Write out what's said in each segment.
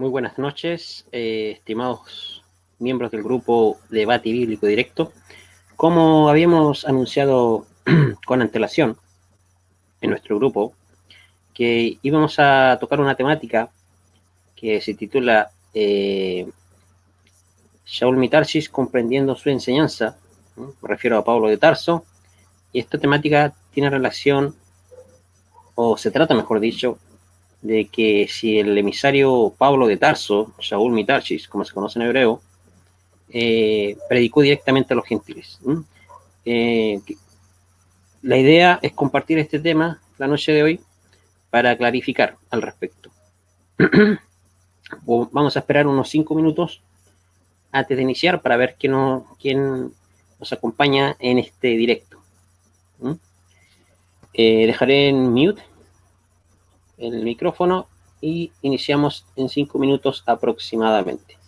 Muy buenas noches, estimados miembros del grupo Debate Bíblico Directo. Como habíamos anunciado con antelación en nuestro grupo, que íbamos a tocar una temática que se titula Shaul Mitarsis comprendiendo su enseñanza. Me refiero a Pablo de Tarso, y esta temática tiene relación, o se trata, mejor dicho, de que si el emisario Pablo de Tarso, Shaul Mitarsis, como se conoce en hebreo, predicó directamente a los gentiles. La idea es compartir este tema la noche de hoy para clarificar al respecto. Vamos a esperar unos 5 minutos antes de iniciar para ver quién nos acompaña en este directo. Dejaré en mute el micrófono y iniciamos en 5 minutos aproximadamente.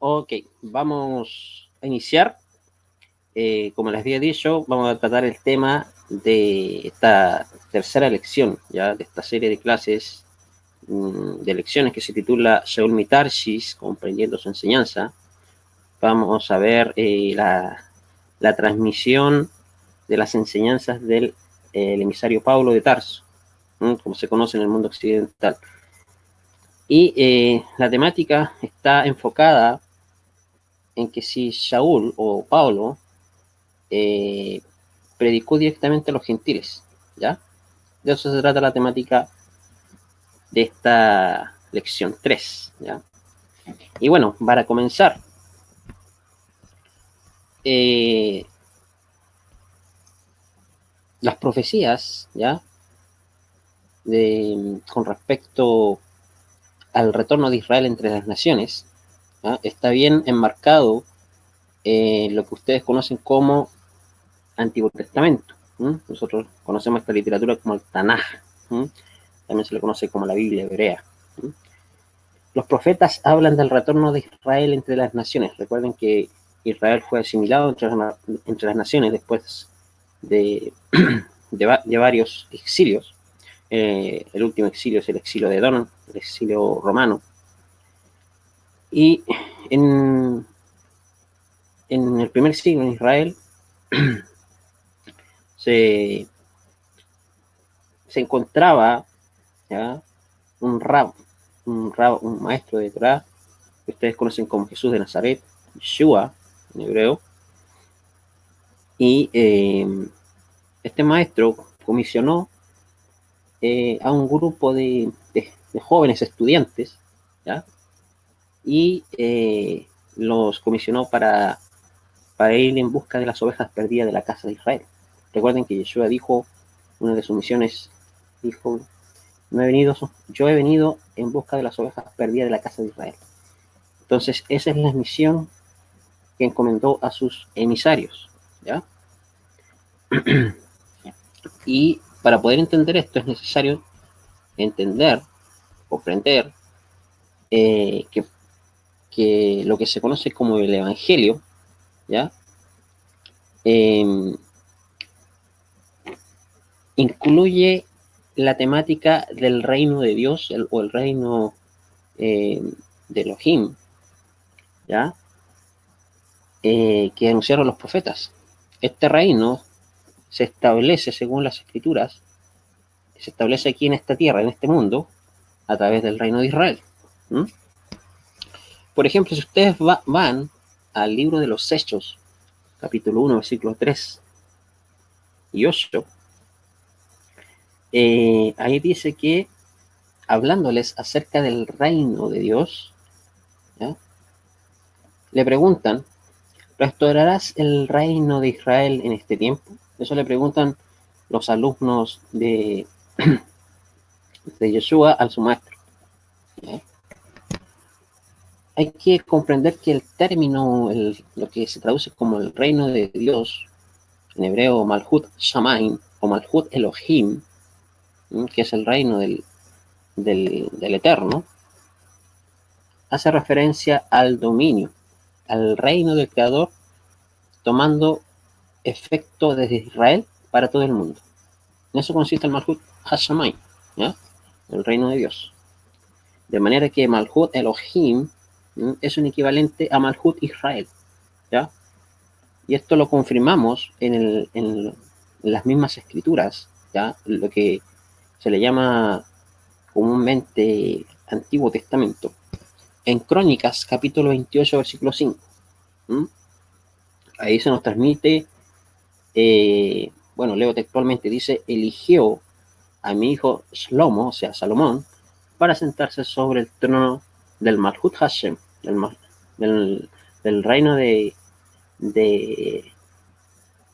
Ok, vamos a iniciar. Como les había dicho, vamos a tratar el tema de esta tercera lección, ya de esta serie de clases de lecciones que se titula Shaul Mitarsis, comprendiendo su enseñanza. Vamos a ver la transmisión de las enseñanzas del emisario Pablo de Tarso, como se conoce en el mundo occidental. Y la temática está enfocada en que si Shaul o Pablo predicó directamente a los gentiles, ¿ya? De eso se trata la temática de esta lección 3, ¿ya? Y bueno, para comenzar, las profecías, ¿ya? Con respecto al retorno de Israel entre las naciones, ¿ya? Está bien enmarcado lo que ustedes conocen como Antiguo Testamento. Nosotros conocemos esta literatura como el Tanaj, también se le conoce como la Biblia hebrea. Los profetas hablan del retorno de Israel entre las naciones. Recuerden que Israel fue asimilado entre las naciones después de varios exilios. El último exilio es el exilio de Edom, el exilio romano. Y en el primer siglo en Israel se encontraba, ¿ya?, un maestro de Torah, que ustedes conocen como Jesús de Nazaret, Yeshua en hebreo. Y este maestro comisionó a un grupo de jóvenes estudiantes, ¿ya? Y los comisionó para ir en busca de las ovejas perdidas de la casa de Israel. Recuerden que Yeshua dijo, una de sus misiones, dijo, yo he venido en busca de las ovejas perdidas de la casa de Israel. Entonces, esa es la misión que encomendó a sus emisarios, ¿ya? Y para poder entender esto es necesario entender, comprender que lo que se conoce como el Evangelio, ¿ya? Incluye la temática del reino de Dios o el reino de Elohim, ¿ya? Que anunciaron los profetas. Este reino se establece, según las escrituras, se establece aquí en esta tierra, en este mundo, a través del reino de Israel. ¿Mm? Por ejemplo, si ustedes van al libro de los Hechos, capítulo 1, versículos 3 y 8, ahí dice que, hablándoles acerca del reino de Dios, ¿ya? Le preguntan, ¿restaurarás el reino de Israel en este tiempo? Eso le preguntan los alumnos de Yeshua a su maestro, ¿ya? Hay que comprender que el término, lo que se traduce como el reino de Dios, en hebreo Malhut Shamaim o Malhut Elohim, que es el reino del Eterno, hace referencia al dominio, al reino del Creador, tomando efecto desde Israel para todo el mundo. En eso consiste el Malhut Hashamayim, ¿ya? El reino de Dios. De manera que Malhut Elohim es un equivalente a Malhut Israel, ¿ya? Y esto lo confirmamos en las mismas escrituras, ¿ya? Lo que se le llama comúnmente Antiguo Testamento. En Crónicas, capítulo 28, versículo 5. Ahí se nos transmite, bueno, leo textualmente, dice, eligió a mi hijo Shlomo, o sea, Salomón, para sentarse sobre el trono del Malhut Hashem, del reino del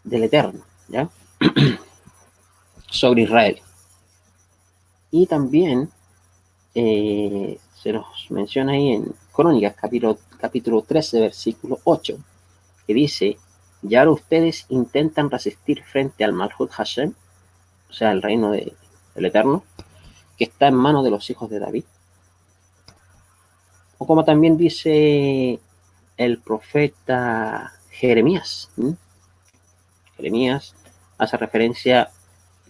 Eterno, ¿ya? Sobre Israel. Y también se nos menciona ahí en Crónicas, capítulo 13, versículo 8, que dice, y ahora ustedes intentan resistir frente al Malhut Hashem, o sea, el reino del Eterno, que está en manos de los hijos de David. O como también dice el profeta Jeremías. Jeremías hace referencia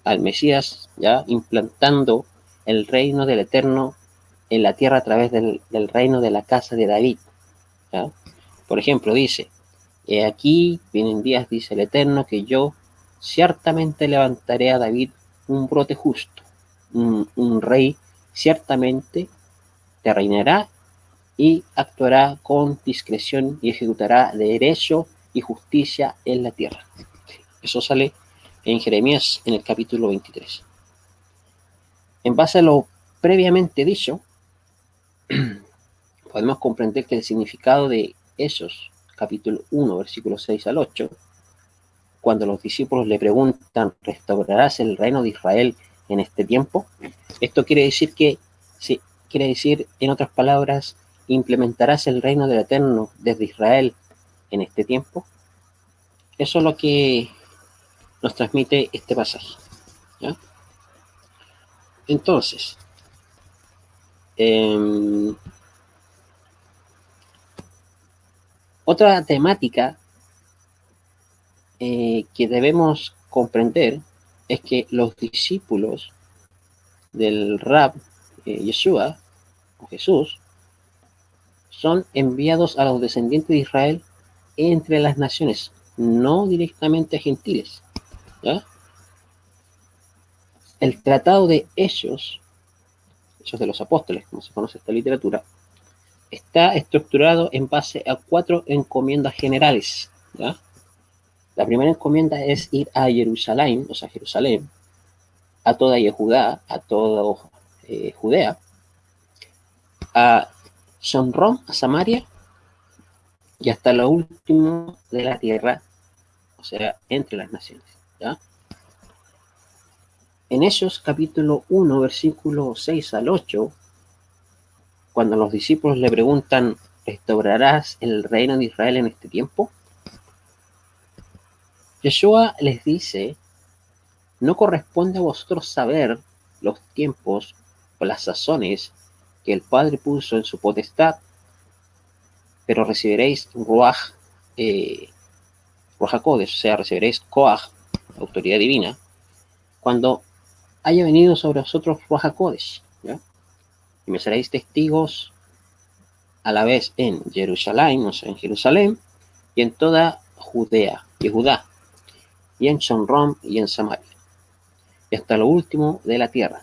al Mesías, ya implantando el reino del Eterno en la tierra a través del reino de la casa de David, ¿ya? Por ejemplo, dice, aquí vienen días, dice el Eterno, que yo ciertamente levantaré a David un brote justo, un rey ciertamente te reinará y actuará con discreción y ejecutará derecho y justicia en la tierra. Eso sale en Jeremías en el capítulo 23. En base a lo previamente dicho, podemos comprender que el significado de esos, capítulo 1, versículos 6 al 8, cuando los discípulos le preguntan, ¿restaurarás el reino de Israel en este tiempo? Esto quiere decir que, sí, quiere decir, en otras palabras, ¿implementarás el reino del Eterno desde Israel en este tiempo? Eso es lo que nos transmite este pasaje, ¿ya? Entonces, otra temática que debemos comprender es que los discípulos del Rab Yeshua o Jesús son enviados a los descendientes de Israel entre las naciones, no directamente a gentiles, ¿ya? El tratado de Hechos de los apóstoles, como se conoce esta literatura, está estructurado en base a 4 encomiendas generales, ¿ya? La primera encomienda es ir a Jerusalén, o sea, Jerusalén, a toda Yehudá, a toda Judea, a Shomrón, a Samaria, y hasta lo último de la tierra, o sea, entre las naciones, ¿ya? En Hechos capítulo 1, versículo 6 al 8, cuando los discípulos le preguntan, ¿restaurarás el reino de Israel en este tiempo? Yeshua les dice no corresponde a vosotros saber los tiempos o las sazones que el Padre puso en su potestad, pero recibiréis Ruach HaKodesh, o sea, recibiréis Koach, autoridad divina, cuando haya venido sobre vosotros Ruach HaKodesh, ¿ya? Y me seréis testigos a la vez en Jerusalén, o sea, en Jerusalén, y en toda Judea, Yehudá, y en Shomrón y en Samaria, y hasta lo último de la tierra.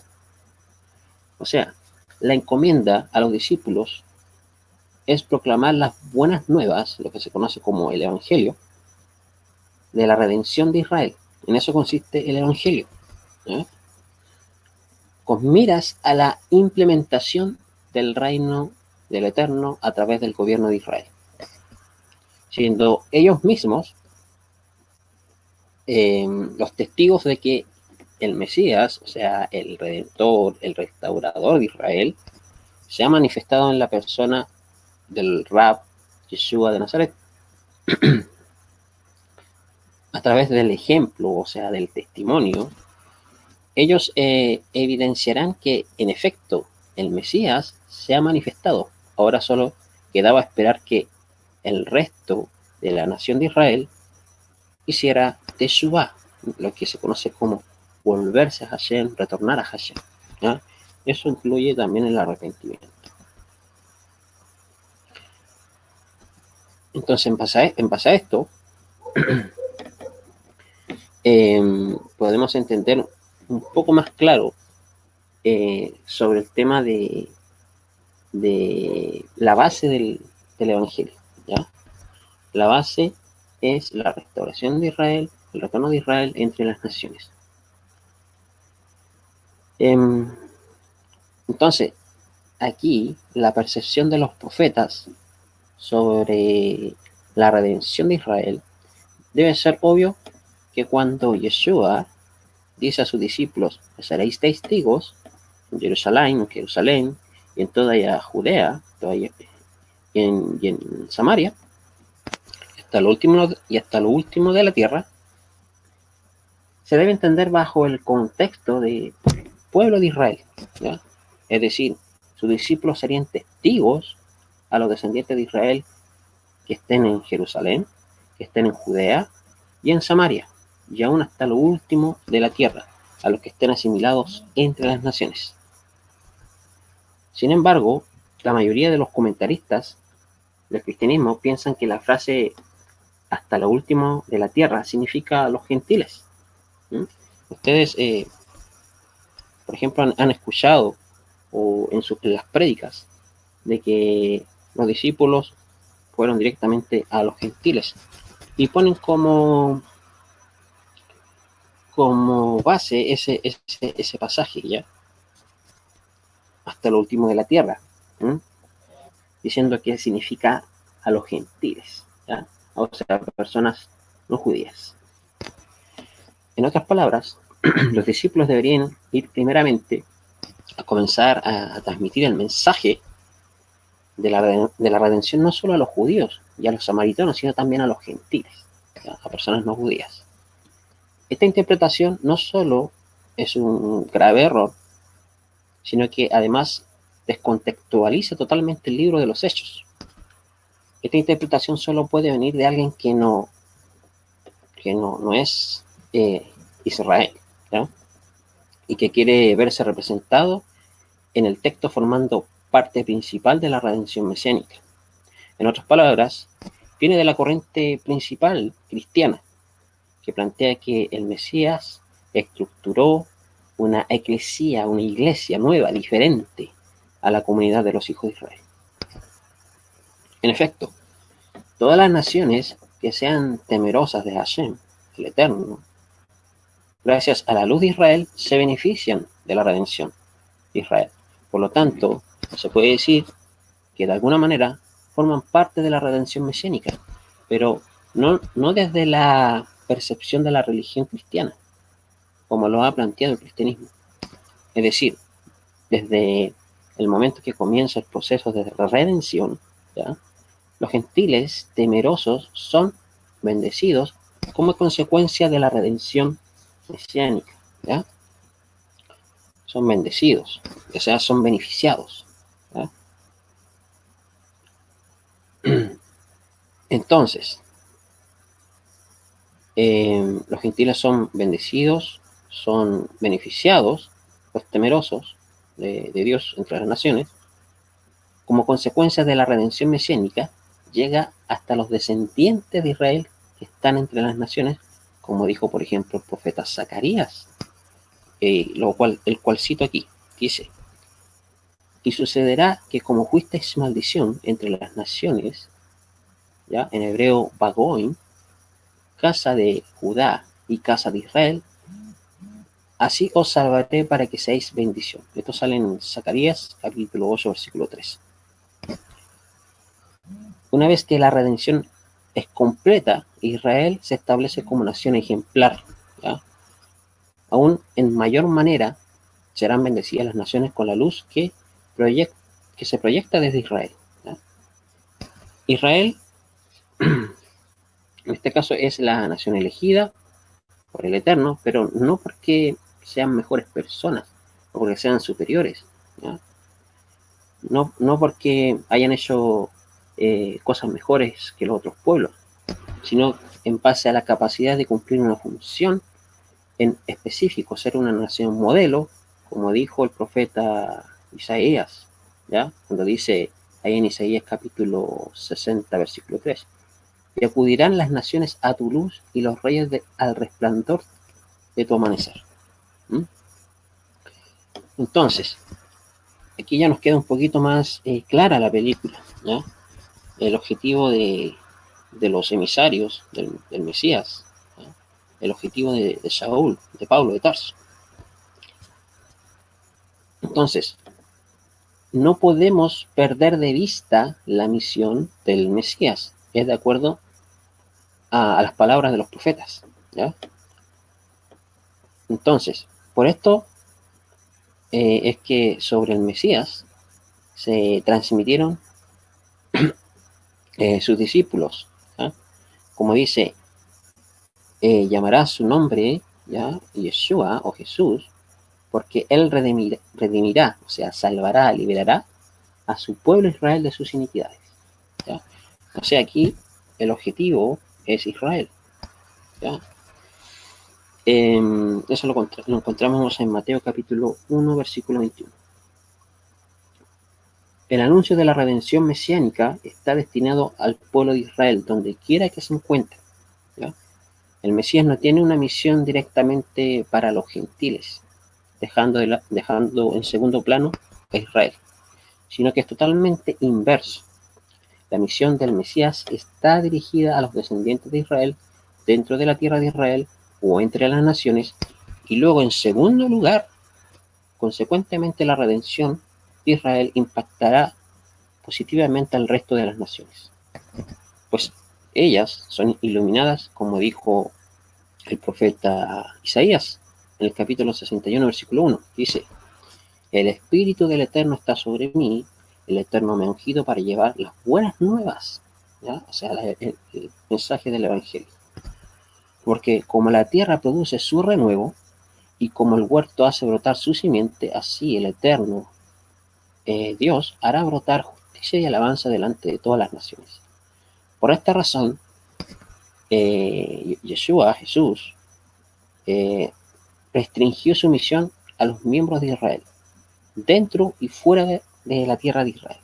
O sea, la encomienda a los discípulos es proclamar las buenas nuevas, lo que se conoce como el Evangelio, de la redención de Israel. En eso consiste el Evangelio, ¿eh? Con miras a la implementación del reino del Eterno a través del gobierno de Israel, siendo ellos mismos los testigos de que el Mesías, o sea, el Redentor, el Restaurador de Israel, se ha manifestado en la persona del Rab Yeshua de Nazaret, a través del ejemplo, o sea, del testimonio. Ellos evidenciarán que, en efecto, el Mesías se ha manifestado. Ahora solo quedaba esperar que el resto de la nación de Israel hiciera Teshuvá, lo que se conoce como volverse a Hashem, retornar a Hashem, ¿ya? Eso incluye también el arrepentimiento. Entonces, en base a esto, podemos entender un poco más claro sobre el tema de la base del Evangelio, ¿ya? La base es la restauración de Israel, el retorno de Israel entre las naciones. Entonces, aquí la percepción de los profetas sobre la redención de Israel debe ser obvio que cuando Yeshua dice a sus discípulos, seréis testigos en Jerusalén, y en toda Judea, y en Samaria, hasta lo último de la tierra, se debe entender bajo el contexto de pueblo de Israel, ¿ya? Es decir, sus discípulos serían testigos a los descendientes de Israel que estén en Jerusalén, que estén en Judea y en Samaria, y aún hasta lo último de la tierra, a los que estén asimilados entre las naciones. Sin embargo, la mayoría de los comentaristas del cristianismo piensan que la frase hasta lo último de la tierra significa los gentiles. ¿Mm? Ustedes, por ejemplo, han escuchado o en las prédicas de que los discípulos fueron directamente a los gentiles y ponen como base ese pasaje, ¿ya? Hasta lo último de la tierra, ¿eh? Diciendo que significa a los gentiles, ¿ya? O sea, personas no judías. En otras palabras, los discípulos deberían ir primeramente a comenzar a transmitir el mensaje de la redención no solo a los judíos y a los samaritanos, sino también a los gentiles, ¿ya? A personas no judías. Esta interpretación no solo es un grave error, sino que además descontextualiza totalmente el libro de los Hechos. Esta interpretación solo puede venir de alguien que no es Israel, ¿ya? Y que quiere verse representado en el texto formando parte principal de la redención mesiánica. En otras palabras, viene de la corriente principal cristiana, que plantea que el Mesías estructuró una eclesía, una iglesia nueva, diferente a la comunidad de los hijos de Israel. En efecto, todas las naciones que sean temerosas de Hashem, el Eterno, gracias a la luz de Israel, se benefician de la redención de Israel. Por lo tanto, se puede decir que de alguna manera forman parte de la redención mesiánica, pero no desde la percepción de la religión cristiana, como lo ha planteado el cristianismo. Es decir, desde el momento que comienza el proceso de redención, ¿ya? Los gentiles temerosos son bendecidos como consecuencia de la redención mesiánica. ¿ya? Son bendecidos, o sea, son beneficiados, ¿ya? Entonces, los gentiles son bendecidos, son beneficiados, los temerosos de Dios entre las naciones. Como consecuencia de la redención mesiánica, llega hasta los descendientes de Israel que están entre las naciones, como dijo, por ejemplo, el profeta Zacarías, el cual cito aquí, dice: y sucederá que como fuisteis maldición entre las naciones, ¿ya? En hebreo, Bagoim, casa de Judá y casa de Israel, así os salvaré para que seáis bendición. Esto sale en Zacarías, capítulo 8, versículo 3. Una vez que la redención es completa, Israel se establece como nación ejemplar, ¿ya? Aún en mayor manera serán bendecidas las naciones con la luz que se proyecta desde Israel, ¿ya? Israel, en este caso, es la nación elegida por el Eterno, pero no porque sean mejores personas o porque sean superiores, ¿ya? No porque hayan hecho cosas mejores que los otros pueblos, sino en base a la capacidad de cumplir una función en específico, ser una nación modelo, como dijo el profeta Isaías, ¿ya? Cuando dice ahí en Isaías capítulo 60, versículo 3, y acudirán las naciones a tu luz y los reyes al resplandor de tu amanecer. ¿Mm? Entonces, aquí ya nos queda un poquito más clara la película, ¿ya? El objetivo de los emisarios del Mesías, ¿ya? El objetivo de Saúl, de Pablo de Tarso. Entonces, no podemos perder de vista la misión del Mesías, es de acuerdo a las palabras de los profetas, ¿ya? Entonces, por esto es que sobre el Mesías se transmitieron sus discípulos, ¿ya? Como dice, llamará su nombre, ¿ya? Yeshua o Jesús, porque él redimirá, o sea, salvará, liberará a su pueblo Israel de sus iniquidades, ¿ya? O sea, aquí el objetivo es Israel, ¿ya? Eso lo encontramos en Mateo capítulo 1, versículo 21. El anuncio de la redención mesiánica está destinado al pueblo de Israel, donde quiera que se encuentre, ¿ya? El Mesías no tiene una misión directamente para los gentiles, dejando en segundo plano a Israel, sino que es totalmente inverso. La misión del Mesías está dirigida a los descendientes de Israel dentro de la tierra de Israel o entre las naciones, y luego en segundo lugar, consecuentemente, la redención de Israel impactará positivamente al resto de las naciones, pues ellas son iluminadas, como dijo el profeta Isaías en el capítulo 61, versículo 1. Dice: el Espíritu del Eterno está sobre mí, el Eterno me ha ungido para llevar las buenas nuevas, ¿ya? O sea, el mensaje del Evangelio. Porque como la tierra produce su renuevo, y como el huerto hace brotar su simiente, así el Eterno Dios hará brotar justicia y alabanza delante de todas las naciones. Por esta razón, Yeshua, Jesús, restringió su misión a los miembros de Israel, dentro y fuera de la tierra de Israel,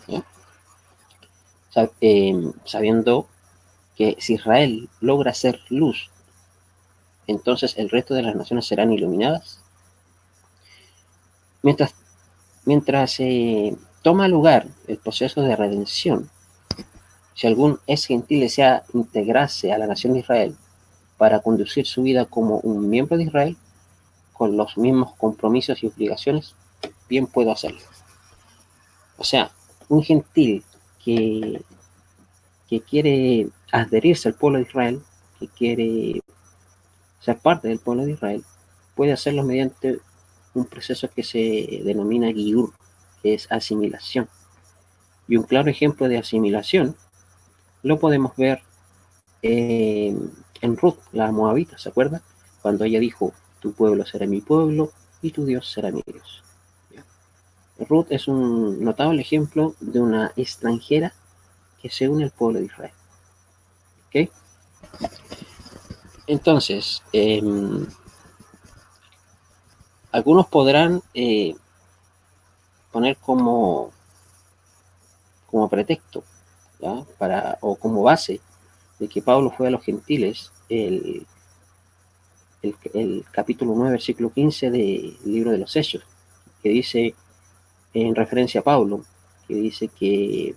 ¿ya? Sabiendo que si Israel logra ser luz, entonces el resto de las naciones serán iluminadas. Mientras toma lugar el proceso de redención, si algún ex gentil desea integrarse a la nación de Israel para conducir su vida como un miembro de Israel, con los mismos compromisos y obligaciones, bien puedo hacerlo. O sea, un gentil que quiere adherirse al pueblo de Israel, que quiere ser parte del pueblo de Israel, puede hacerlo mediante un proceso que se denomina Giur, que es asimilación. Y un claro ejemplo de asimilación lo podemos ver en Ruth, la moabita, ¿se acuerda? Cuando ella dijo: Tu pueblo será mi pueblo y tu Dios será mi Dios. Ruth es un notable ejemplo de una extranjera que se une al pueblo de Israel. ¿Okay? Entonces, algunos podrán poner como pretexto, ¿ya? O como base de que Pablo fue a los gentiles, el capítulo 9, versículo 15 del libro de los Hechos, que dice, en referencia a Pablo, que dice que,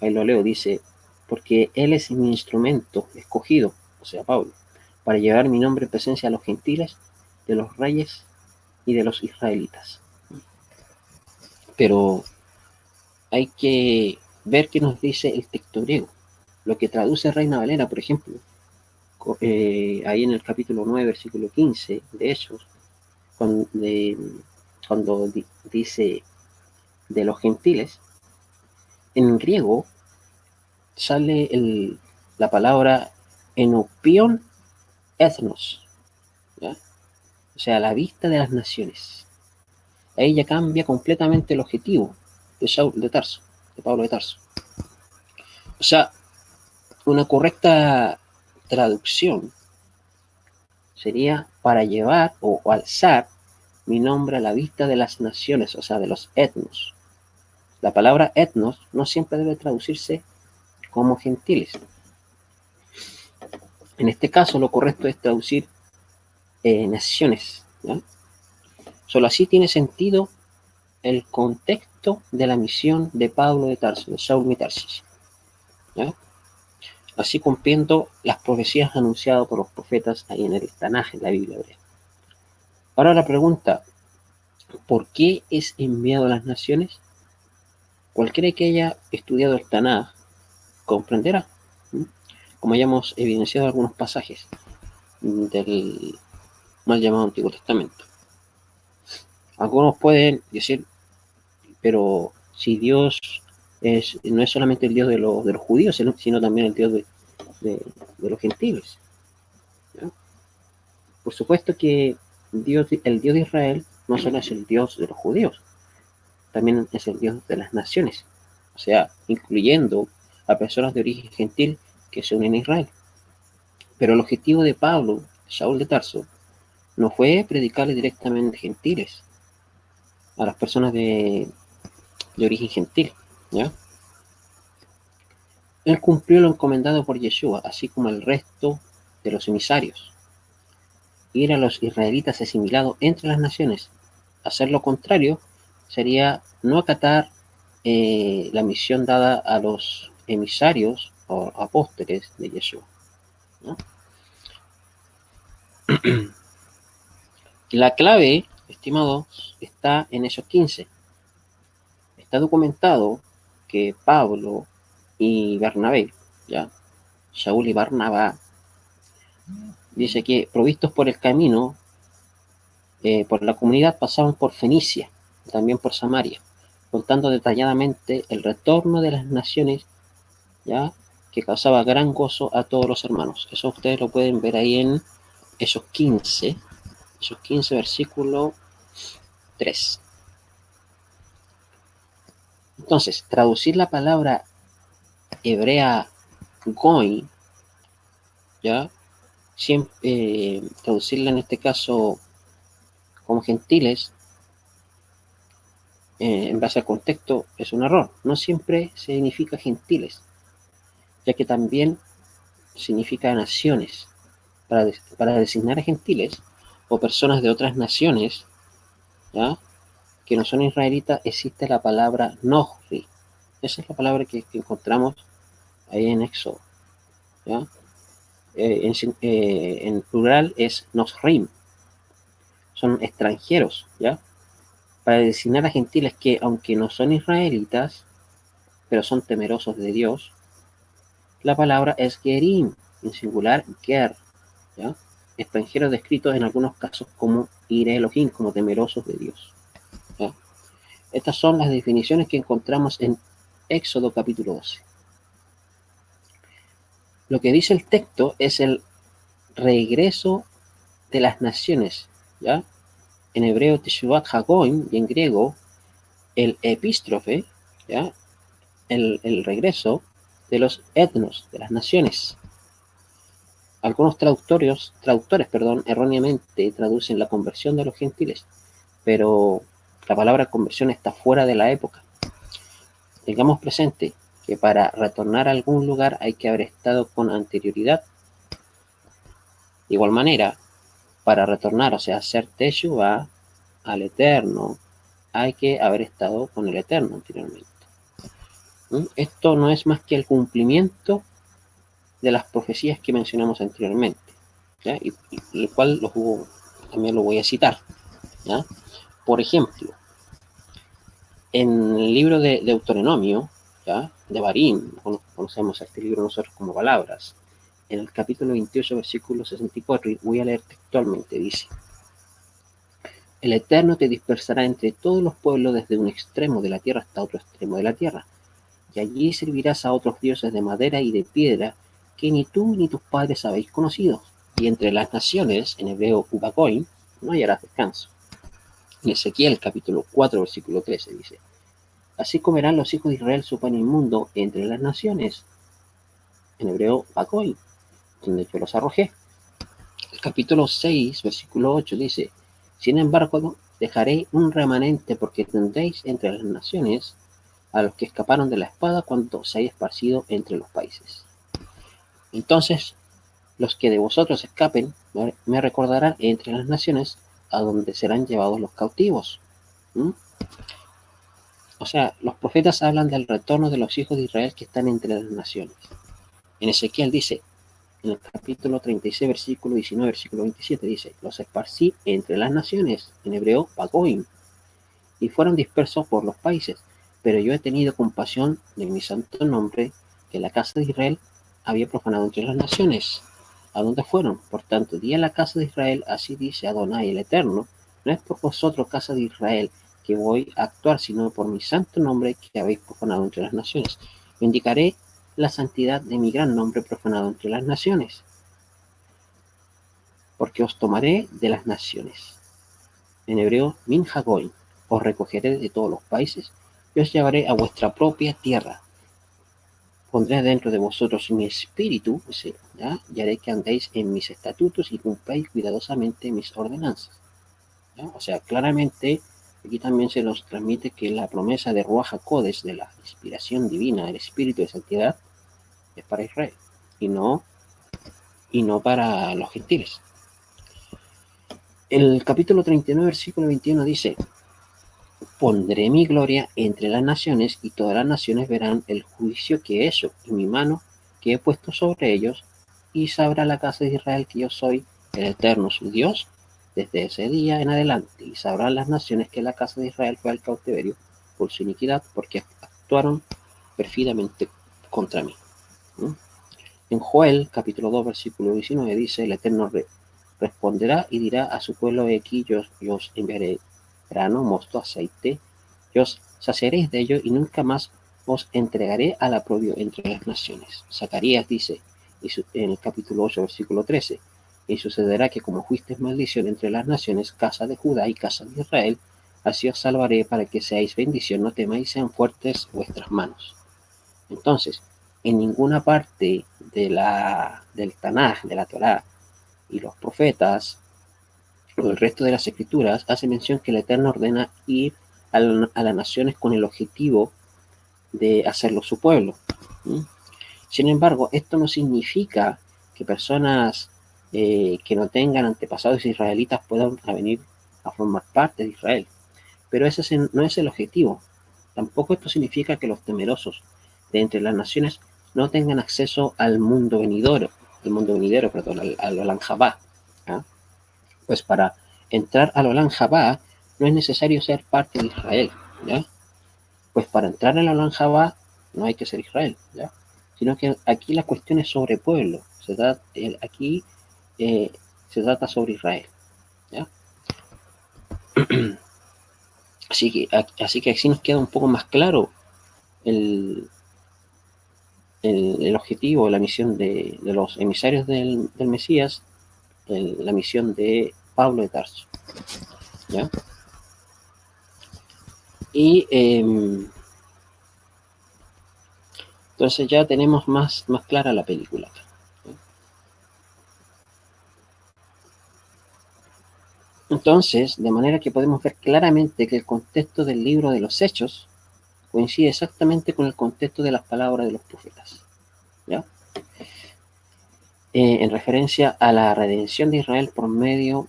ahí lo leo, dice, porque él es mi instrumento escogido, o sea, Pablo, para llevar mi nombre en presencia a los gentiles, de los reyes y de los israelitas. Pero hay que ver qué nos dice el texto griego. Lo que traduce Reina Valera, por ejemplo, ahí en el capítulo 9, versículo 15 de Hechos, cuando dice de los gentiles, en griego sale la palabra enopion ethnos, ¿ya? O sea, la vista de las naciones. Ahí ya cambia completamente el objetivo de Pablo de Tarso. O sea, una correcta traducción sería para llevar o alzar mi nombre a la vista de las naciones, o sea, de los etnos. La palabra etnos no siempre debe traducirse como gentiles. En este caso, lo correcto es traducir naciones, ¿ya? Solo así tiene sentido el contexto de la misión de Pablo de Tarso, de Saúl de Tarsis, ¿ya? Así cumpliendo las profecías anunciadas por los profetas ahí en el Tanaj, en la Biblia hebrea. Ahora la pregunta, ¿por qué es enviado a las naciones? Cualquiera que haya estudiado el Tanaj comprenderá, como ya hemos evidenciado algunos pasajes del mal llamado Antiguo Testamento. Algunos pueden decir, pero si Dios no es solamente el Dios de los judíos, sino también el Dios de los gentiles, ¿ya? Por supuesto que el Dios de Israel no solo es el Dios de los judíos, también es el Dios de las naciones, o sea, incluyendo a personas de origen gentil que se unen a Israel. Pero el objetivo de Pablo, Saúl de Tarso, no fue predicarle directamente a gentiles, a las personas de origen gentil, ¿ya? Él cumplió lo encomendado por Yeshua, así como el resto de los emisarios. Ir a los israelitas asimilados entre las naciones. Hacer lo contrario sería no acatar la misión dada a los emisarios o apóstoles de Yeshua, ¿no? La clave, estimados, está en Hechos 15. Está documentado que Pablo y Bernabé, ¿ya? Saúl y Barnabá, dice que provistos por el camino, por la comunidad, pasaban por Fenicia, también por Samaria, contando detalladamente el retorno de las naciones, ¿ya? Que causaba gran gozo a todos los hermanos. Eso ustedes lo pueden ver ahí en Hechos 15, versículo 3. Entonces, traducir la palabra hebrea goy, ¿ya? Siempre, traducirla en este caso como gentiles, en base al contexto, es un error. No siempre significa gentiles, ya que también significa naciones. Para designar a gentiles o personas de otras naciones, ¿ya? Que no son israelitas, existe la palabra nohri. Esa es la palabra que encontramos ahí en Éxodo, ¿ya? En plural es nosrim. Son extranjeros, ¿ya? Para designar a gentiles que, aunque no son israelitas, pero son temerosos de Dios, la palabra es gerim, en singular ger, ¿ya? Extranjeros descritos en algunos casos como ire Elohim, como temerosos de Dios, ¿ya? Estas son las definiciones que encontramos en Éxodo capítulo 12. Lo que dice el texto es el regreso de las naciones, ¿ya? En hebreo Teshuvat Hagoim y en griego el epístrofe, ¿ya? El regreso de los etnos, de las naciones. Algunos traductores, erróneamente traducen la conversión de los gentiles, pero la palabra conversión está fuera de la época. Tengamos presente que para retornar a algún lugar hay que haber estado con anterioridad. De igual manera, para retornar, o sea, hacer Teshuvah al Eterno, hay que haber estado con el Eterno anteriormente. Esto no es más que el cumplimiento de las profecías que mencionamos anteriormente, ¿ya? Y el cual también lo voy a citar, ¿ya? Por ejemplo, en el libro de Deuteronomio, ¿ya? De Barín, conocemos este libro nosotros como Palabras, en el capítulo 28, versículo 64, y voy a leer textualmente, dice: el Eterno te dispersará entre todos los pueblos desde un extremo de la tierra hasta otro extremo de la tierra, y allí servirás a otros dioses de madera y de piedra que ni tú ni tus padres habéis conocido, y entre las naciones, en hebreo Ubacoin, no hallarás descanso. En Ezequiel capítulo 4, versículo 13 dice: así comerán los hijos de Israel su pan inmundo entre las naciones, en hebreo Bacoin, donde yo los arrojé. El capítulo 6, versículo 8 dice: sin embargo, dejaré un remanente porque tendréis entre las naciones a los que escaparon de la espada cuando se haya esparcido entre los países. Entonces, los que de vosotros escapen me recordarán entre las naciones a donde serán llevados los cautivos. O sea, los profetas hablan del retorno de los hijos de Israel que están entre las naciones. En Ezequiel dice, en el capítulo 36, versículo 19, versículo 27, dice: los esparcí entre las naciones, en hebreo Pagoim, y fueron dispersos por los países, pero yo he tenido compasión de mi santo nombre, que la casa de Israel había profanado entre las naciones. ¿A dónde fueron? Por tanto, di a la casa de Israel: así dice Adonai el Eterno, no es por vosotros, casa de Israel, que voy a actuar, sino por mi santo nombre que habéis profanado entre las naciones. Indicaré la santidad de mi gran nombre profanado entre las naciones, porque os tomaré de las naciones. En hebreo, min hagoy, os recogeré de todos los países y os llevaré a vuestra propia tierra. Pondré dentro de vosotros mi espíritu, ¿ya? Y haré que andéis en mis estatutos y cumpláis cuidadosamente mis ordenanzas, ¿ya? O sea, claramente aquí también se nos transmite que la promesa de Ruach HaKodesh, de la inspiración divina, del espíritu de santidad, es para Israel y no para los gentiles. El capítulo 39, versículo 21 dice: pondré mi gloria entre las naciones, y todas las naciones verán el juicio que he hecho y mi mano que he puesto sobre ellos, y sabrá la casa de Israel que yo soy el Eterno su Dios desde ese día en adelante, y sabrán las naciones que la casa de Israel fue al cautiverio por su iniquidad, porque actuaron perfidamente contra mí. En Joel capítulo 2 versículo 19 dice: el Eterno responderá y dirá a su pueblo: aquí yo os enviaré grano, mosto, aceite, y os saciaréis de ello, y nunca más os entregaré al aprobio entre las naciones. Zacarías dice en el capítulo 8 versículo 13: y sucederá que como fuisteis maldición entre las naciones, casa de Judá y casa de Israel, así os salvaré para que seáis bendición, no temáis, sean fuertes vuestras manos. Entonces, en ninguna parte del Tanaj, de la Torá y los profetas o el resto de las escrituras hace mención que el Eterno ordena ir a las naciones con el objetivo de hacerlo su pueblo. Sin embargo, esto no significa que personas que no tengan antepasados israelitas puedan venir a formar parte de Israel. Pero ese no es el objetivo. Tampoco esto significa que los temerosos de entre las naciones no tengan acceso al mundo venidero, al Olam Jabá. ¿Ah? Pues para entrar al Olam Jabá no es necesario ser parte de Israel, ¿ya? Pues para entrar al Olam Jabá no hay que ser Israel, ¿ya? Sino que aquí la cuestión es sobre pueblo. Aquí se trata sobre Israel, ¿ya? Así que así nos queda un poco más claro el objetivo, la misión de los emisarios del Mesías, la misión de Pablo de Tarso. ¿ya? Y entonces ya tenemos más clara la película. Entonces, de manera que podemos ver claramente que el contexto del libro de los Hechos coincide exactamente con el contexto de las palabras de los profetas, ¿ya? En referencia a la redención de Israel por medio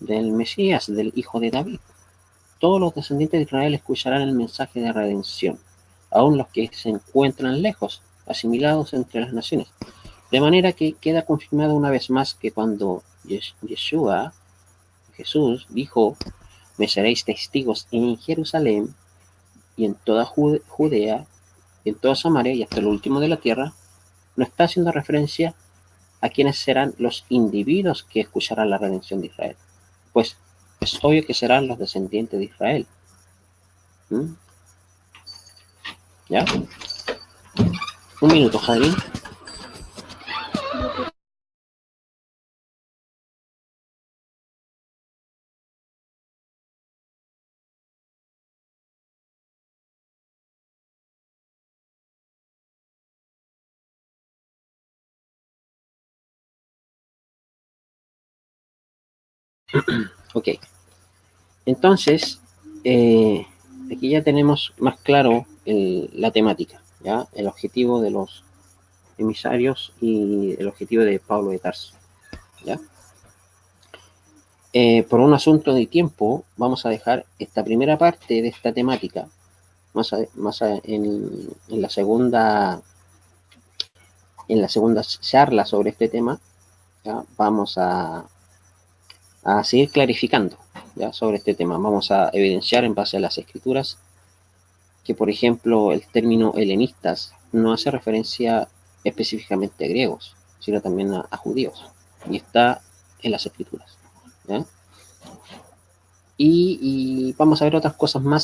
del Mesías, del Hijo de David. Todos los descendientes de Israel escucharán el mensaje de redención, aun los que se encuentran lejos, asimilados entre las naciones. De manera que queda confirmado una vez más que cuando Yeshua, Jesús, dijo: me seréis testigos en Jerusalén y en toda Judea, y en toda Samaria y hasta lo último de la tierra, no está haciendo referencia a quienes serán los individuos que escucharán la redención de Israel. Pues es obvio que serán los descendientes de Israel. ¿Mm? ¿Ya? Un minuto, Javi. Ok. Entonces, aquí ya tenemos más claro la temática, ¿ya? El objetivo de los emisarios y el objetivo de Pablo de Tarso, ¿ya? Por un asunto de tiempo, vamos a dejar esta primera parte de esta temática en la segunda charla sobre este tema. ¿Ya? Vamos a seguir clarificando, ¿ya? Sobre este tema. Vamos a evidenciar en base a las escrituras que, por ejemplo, el término helenistas no hace referencia específicamente a griegos, sino también a judíos, y está en las escrituras, ¿ya? Y vamos a ver otras cosas más